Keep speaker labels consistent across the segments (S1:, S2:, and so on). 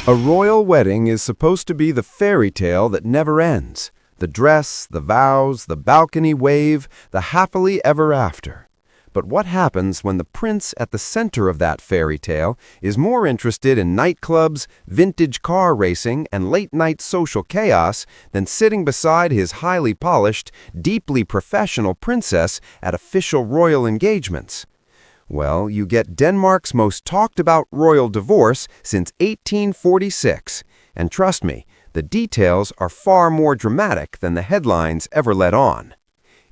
S1: A royal wedding is supposed to be the fairy tale that never ends. The dress, the vows, the balcony wave, the happily ever after. But what happens when the prince at the center of that fairy tale is more interested in nightclubs, vintage car racing, and late-night social chaos than sitting beside his highly polished, deeply professional princess at official royal engagements? Well, you get Denmark's most talked-about royal divorce since 1846. And trust me, the details are far more dramatic than the headlines ever let on.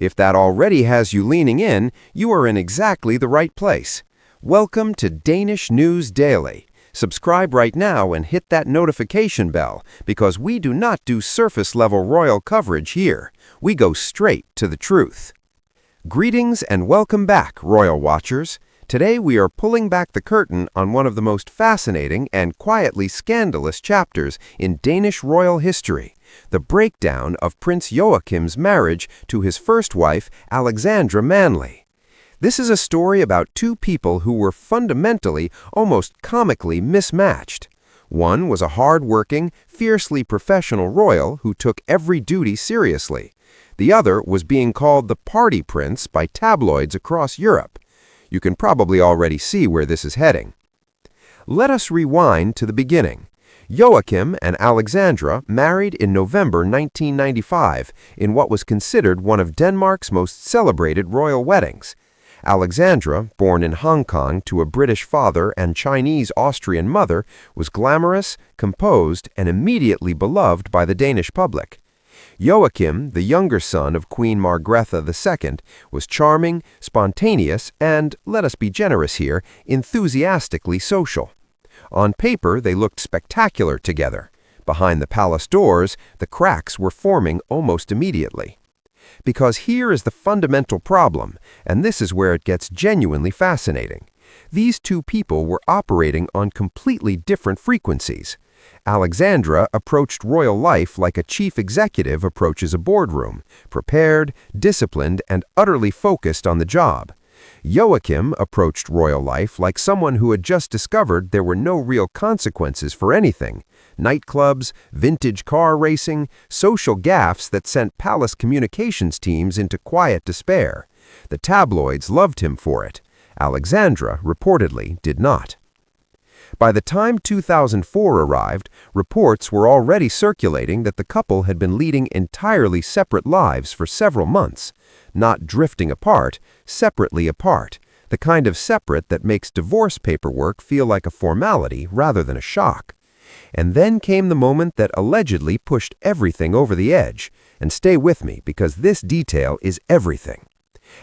S1: If that already has you leaning in, you are in exactly the right place. Welcome to Danish News Daily. Subscribe right now and hit that notification bell, because we do not do surface-level royal coverage here. We go straight to the truth. Greetings and welcome back, Royal Watchers. Today we are pulling back the curtain on one of the most fascinating and quietly scandalous chapters in Danish royal history, the breakdown of Prince Joachim's marriage to his first wife, Alexandra Manly. This is a story about two people who were fundamentally, almost comically mismatched. One was a hard-working, fiercely professional royal who took every duty seriously. The other was being called the party prince by tabloids across Europe. You can probably already see where this is heading. Let us rewind to the beginning. Joachim and Alexandra married in November 1995 in what was considered one of Denmark's most celebrated royal weddings. Alexandra, born in Hong Kong to a British father and Chinese-Austrian mother, was glamorous, composed, and immediately beloved by the Danish public. Joachim, the younger son of Queen Margrethe II, was charming, spontaneous, and, let us be generous here, enthusiastically social. On paper, they looked spectacular together. Behind the palace doors, the cracks were forming almost immediately. Because here is the fundamental problem, and this is where it gets genuinely fascinating. These two people were operating on completely different frequencies. Alexandra approached royal life like a chief executive approaches a boardroom, prepared, disciplined, and utterly focused on the job. Joachim approached royal life like someone who had just discovered there were no real consequences for anything. Nightclubs, vintage car racing, social gaffes that sent palace communications teams into quiet despair. The tabloids loved him for it. Alexandra, reportedly, did not. By the time 2004 arrived, reports were already circulating that the couple had been leading entirely separate lives for several months. Not drifting apart, separately apart, the kind of separate that makes divorce paperwork feel like a formality rather than a shock. And then came the moment that allegedly pushed everything over the edge. And stay with me, because this detail is everything.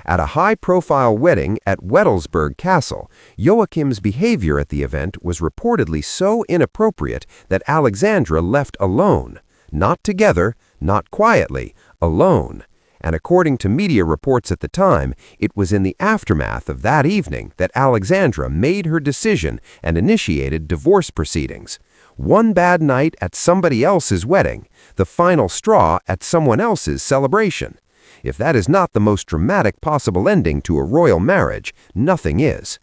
S1: At a high-profile wedding at Wettelsburg Castle, Joachim's behavior at the event was reportedly so inappropriate that Alexandra left alone. Not together, not quietly, alone. And according to media reports at the time, it was in the aftermath of that evening that Alexandra made her decision and initiated divorce proceedings. One bad night at somebody else's wedding, the final straw at someone else's celebration. If that is not the most dramatic possible ending to a royal marriage, nothing is.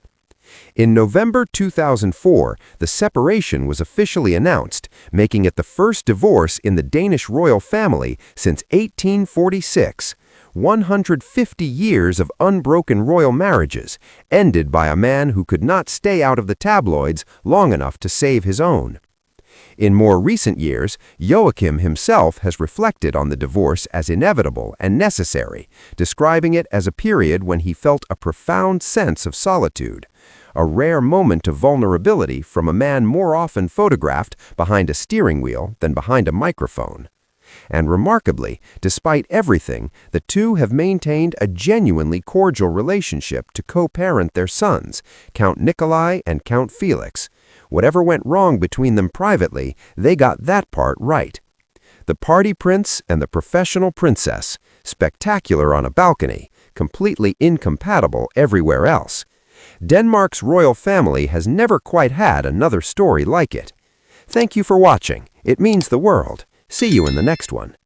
S1: In November 2004, the separation was officially announced, making it the first divorce in the Danish royal family since 1846. 150 years of unbroken royal marriages, ended by a man who could not stay out of the tabloids long enough to save his own. In more recent years, Joachim himself has reflected on the divorce as inevitable and necessary, describing it as a period when he felt a profound sense of solitude, a rare moment of vulnerability from a man more often photographed behind a steering wheel than behind a microphone. And remarkably, despite everything, the two have maintained a genuinely cordial relationship to co-parent their sons, Count Nikolai and Count Felix. Whatever went wrong between them privately, they got that part right. The party prince and the professional princess, spectacular on a balcony, completely incompatible everywhere else. Denmark's royal family has never quite had another story like it. Thank you for watching. It means the world. See you in the next one.